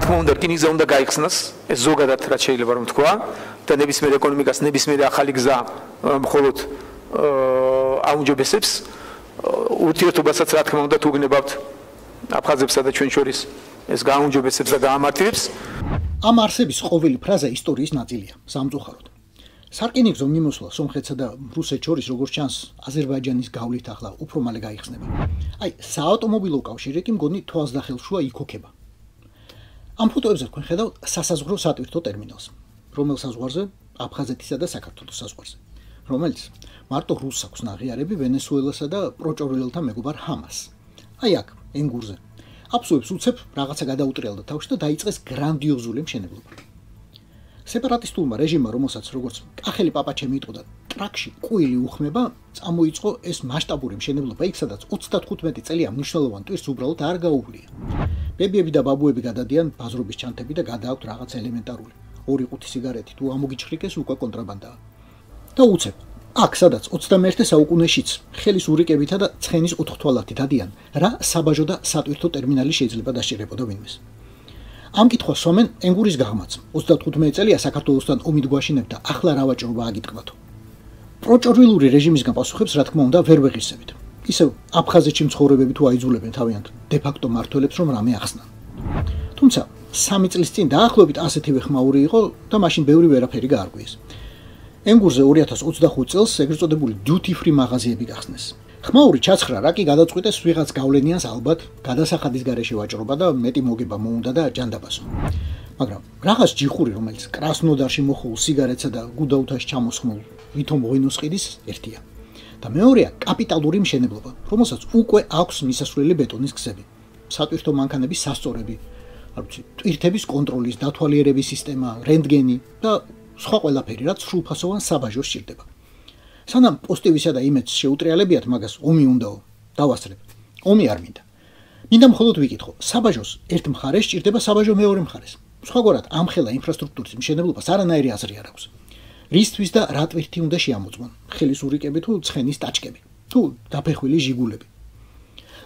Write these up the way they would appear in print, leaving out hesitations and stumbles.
თქმა უნდა, რკინიგზა უნდა გაიხსნას, ეს ზოგადად რაც შეიძლება რომ თქვა და ნებისმიერ ეკონომიკას, ნებისმიერი ახალი გზა მხოლოდ აუნჯობესებს ურთიერთობასაც რა თქმა უნდა თუ გნებავთ აფხაზებსა და ჩვენ შორის ეს გააუნჯობესებს და გაამართლებს. ამ არსების ყოველი ფრაზა ისტორიის ნაწილია, სამწუხაროდ. სარკინიგზო მიმოსვლა სომხეთსა და რუსეთს შორის როგორც ჩანს აზერბაიჯანის გავლით ახლა უფრო მალე გაიხსნება. აი, საავტომობილო კავშირი კი მგონი თვალს და ხელშუა იქოქება. ამ ფოტოებზე თქვენ ხედავთ სასაზღვრო სატვირთო ტერმინალს, რომელ საზღვარზე აფხაზეთისა და საქართველოს საზღვარზე, რომელიც მარტო რუსს აქვს ნაღიარები ვენესუელასა და პროჭორილელთა მეგობარ ჰამას. აი აქ, ენგურზე. აფსუებს უცებ რაღაცა გადაუტრიალდა თავში და დაიწყეს გრანდიოზული მშენებლობა. სეპარატისტულმა რეჟიმმა, რომელსაც როგორც კახელი პაპაჩემი იტყოდა, ტრაქში ყვილი უხმება, წამოიწყო ეს მასშტაბური მშენებლობა იქ, სადაც 35 წელია მნიშვნელოვან ტვირთს უბრალოდ არ გაუვლია. ბებიები და ბაბუები გადადიან ბაზრობის ჩანთები და გადააქვთ რაღაც ელემენტარული. 2 ყუთი სიგარეტი თუ ამოგიჩხრიკეს უკვე კონტრაბანდაა. და უცებ აქ, სადაც 21 საუკუნეშიც ხელის ურიკებითა და ცხენის ოთხთვალათი დადიან, რა საბაჟო და სატვირთო ტერმინალი შეიძლება დასჭირებოდა ვინმეს. ამ კითხვას სვამენ ენგურის გაღმაც. 35 წელია საქართველოსთან ომით გვაშინებდა, ახლა რა ვაჭრობა აგიტყვათო. პროჭორილური რეჟიმისგან პასუხებს რა თქმა უნდა ვერ ვეღირსებით. ისევ აფხაზეთში მცხოვრებები თუ აიძულებენ თავიანთ დე-ფაქტო მართველებს რომ რამე ახსნან. თუმცა 3 წლის წინ დაახლოებით ასეთივე ხმაური იყო და მაშინ ბევრი ვერაფერი გაარკვიეს. ენგურზე 2025 წელს ეგრეთ წოდებული duty free მაღაზიები გახსნეს. ხმაური ჩაცხრა რა კი გადაწყვიტეს ვიღაც გავლენიანს ალბათ გადასახადის გარეშე ვაჭრობა და მეტი მოგება მოუნდა და ჯანდაბასო. მაგრამ რაღაც ჯიხური რომელიც კრასნოდარში მოხულ სიგარეტსა და გუდაუთაში ჩამოსხმულ ვითომ ღვინოს ყიდის ერთია. და მეორეა კაპიტალური მშენებლობა, რომელსაც უკვე აქვს მისასვლელი ბეტონის გზები, სატვირთო მანქანების სასწორები, არ ვიცი, ტვირთების კონტროლის, დათვალიერების სისტემა, რენტგენი და სხვა ყველაფერი, რაც სრულფასოვან საბაჟოს სჭირდება. სანამ პოზიტივისა და იმედს შეუტრიალებიათ მაგას ომი უნდაო, დავასწრებ. ომი არ მინდა. მინდა მხოლოდ ვიკითხო, საბაჟოს ერთ მხარეს სჭირდება საბაჟო მეორე მხარეს. სხვაგვარად ამ ხელა ინფრასტრუქტურის მშენებლობას არანაირი აზრი არ აქვს. რისთვის და რა ტვირთი უნდა შეამოწმონ? ხელის ურიკები თუ ცხენის ტაჭკები, თუ დაფეხვილი ჟიგულები.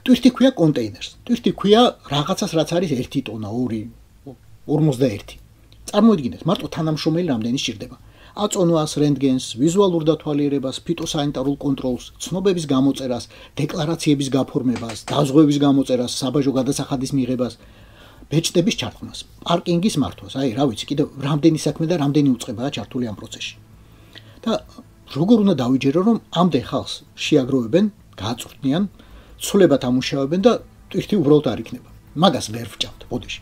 ტვირთი ქვია კონტეინერს. ტვირთი ქვია რაღაცას, რაც არის 1 ტონა, 2, 51. წარმოიდგინეთ, მარტო თანამშრომელი რამდენი სჭირდება. აწონვას, რენტგენს, ვიზუალურ დათვალიერებას, ფიტოსანიტარულ კონტროლს, ცნობების გამოწერას, დეკლარაციების გაფორმებას, დაზღვევის გამოწერას, საბაჟო გადასახადის მიღებას, ბეჭდების ჩარტყმას, პარკინგის მართვას. აი, რა ვიცი, კიდევ რამდენი საქმე და რამდენი უწყებაა ჩართული ამ პროცესში. და როგორ უნდა დავიჯერო, რომ ამდენ ხალხს შეაგროვებენ, გააწვრთნიან, ცვლილებად ამუშავებენ და ტვირთი უბრალოდ არ იქნება. მაგას ვერ ვჭამთ ბოდიში.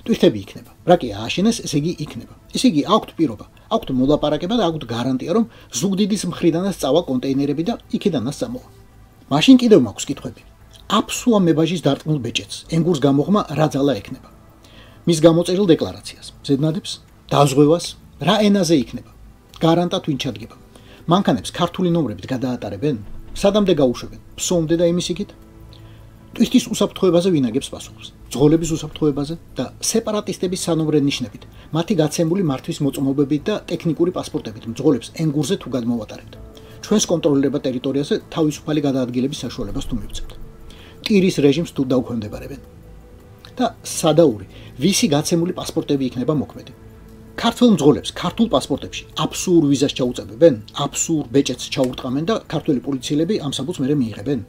ტვირთები იქნება. რა კი ააშენეს, ესე იგი იქნება. ესე იგი აქვთ პირობა, აქვთ მოლაპარაკება და აქვთ გარანტია, რომ ზუგდიდის მხრიდანაც წავა კონტეინერები და იქიდანაც წამოვა. მაშინ კიდევ მაქვს კითხვები. აფსუა მებაჟის დარტყმულ ბეჭედს ენგურს გამოღმა რა ძალა ექნება? მის გამოწერილ დეკლარაციას, ზედნადებს, დაზღვევას, რა ენაზე იქნება? გარანტად ვინ ჩადგება? მანქანებს ქართული ნომრებით გადაატარებენ? სადამდე გაუშვებენ? ფსომდე და იმის იქით? ტვირთის უსაფრთხოებაზე ვინ აგებს პასუხს? ძღოლების უსაფრთხოებაზე და სეპარატისტების სანომრე ნიშნებით, მათი გაცემული მართვის მოწმობებით და ტექნიკური პასპორტებით მძღოლებს ენგურზე თუ გადმოვატარებთ. ჩვენს კონტროლირებად ტერიტორიაზე თავისუფალი გადაადგილების საშუალებას თუ მივცემთ. ტირის რეჟიმს თუ დაუქვემდებარებენ. და სადაური, ვისი გაცემული პასპორტები იქნება მოქმედი? ქართველ მძღოლებს ქართულ პასპორტებში აბსურდ ვიზას ჩაუწებებენ, აბსურდ ბეჭედს ჩაურტყამენ და ქართველი პოლიციელები ამ საბუთს მერე მიიღებენ.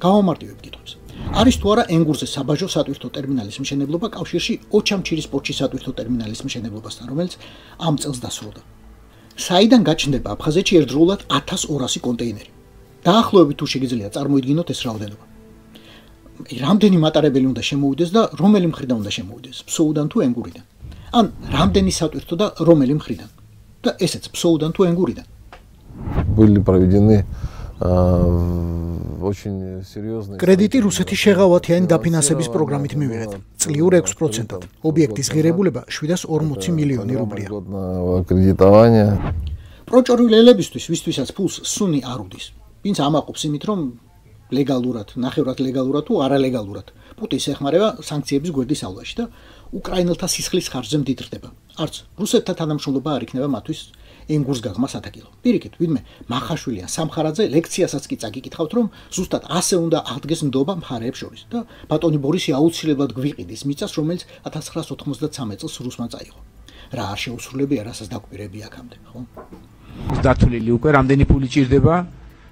გავამარტივებ კითხვებს. არის თუ არა ენგურზე საბაჟო სატვირთო ტერმინალის მშენებლობა კავშირში ოჩამჩირის პორტში სატვირთო ტერმინალის მშენებლობასთან, რომელიც ამ წელს დასრულდა. საიდან გაჩნდება აფხაზეთში ერთდროულად 1200 კონტეინერი? დაახლოებით თუ შეგიძლია წარმოიდგინოთ ეს რაოდენობა. რამდენი მატარებელი უნდა შემოვიდეს და რომელი მხრიდან უნდა შემოვიდეს, ფსოუდან თუ ენგურიდან? ან რამდენი სატვირთო და რომელი მხრიდან? და ესეც ფსოუდან თუ ენგურიდან? Были проведены очень серьезные. კრედიტი რუსეთის შეღავათიანი დაფინანსების პროგრამით მივიღეთ. წლიურ 6%-ად. ობიექტის ღირებულება 740 მილიონი რუბლია. Кредитование. პროჭორილელებისთვის, ვისთვისაც ფულს სუნი არ უდის. ვინც ამაყობს იმით, რომ ლეგალურად, ნახევრად ლეგალურად თუ არალეგალურად პუტინს ეხმარება სანქციების გვერდისავლაში და უკრაინელთა სისხლის ხარჯზე მდიდრდება. არც რუსეთთან თანამშრომლობა არ იქნება მათთვის ენგურს გაღმა სათაკილო. Პირიქით, ვინმე მახაშვილი ან სამხარაძე ლექციასაც კი წაგიკითხავთ, რომ ზუსტად ასე უნდა აღდგეს ნდობა მხარეებს შორის და ბატონი ბორისი აუცილებლად გვიყიდის მიწას, რომელიც 1993 წელს რუსმა წაიღო. რა არ შეუსრულებია, რასაც დაგვირები აქამდე, ხო? დათვლილი უკვე რამდენი ფული ჭირდება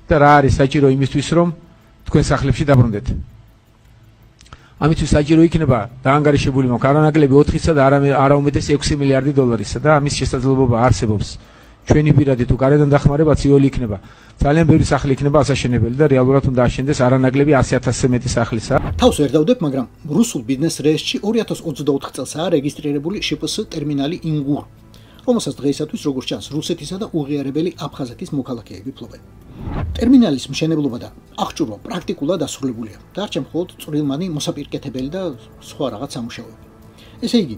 და რა არის საჭირო იმისთვის, რომ თქვენ სახლებში დაბრუნდეთ. ამისთვის საჭირო იქნება დაანგარიშებული მოქ არანაკლები 4-ისა და არა უმეტეს 6 მილიარდი დოლარისა და ამის შესაძლებლობა არსებობს. ჩვენი პირადი თუ გარედან დახმარებაც იოლი იქნება. ძალიან ბევრი სახლი იქნება ასაშენებელი და რეალურად უნდა აშენდეს არანაკლები 100,000-ზე მეტი სახლისა. თავს ვერ დავდებ, მაგრამ რუსულ ბიზნეს რეესტრში 2024 წელსაა რეგისტრირებული შპს ტერმინალი ინგურ, რომელსაც დღეისათვის როგორც ჩანს რუსეთისა და უღიარებელი აფხაზეთის მოქალაქეები ფლობენ. ტერმინალის მშენებლობა და აღჭურვა პრაქტიკულად დასრულებულია. დარჩა მხოლოდ წვრილმანი მოსაპირკეთებელი და სხვა რაღაც სამუშაოები. ესე იგი,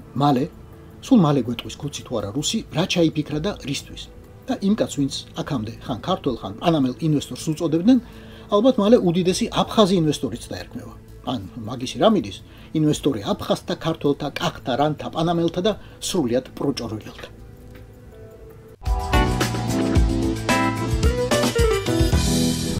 სულ მალე გვეტყვის გუცი თუ არა რუსი, რა ჩაიფიქრა და რისთვის. და იმ კაცს, ვინც აქამდე ხან ქართველ, ხან პანამელ ინვესტორს უწოდებდნენ, ალბათ მალე უდიდესი აფხაზი ინვესტორიც დაერქმევა. ან მაგისი რა მიდის, ინვესტორი აფხაზთა, ქართველთა, კახთა, რანთა, პანამელთა და სრულიად პროჭორვილთა.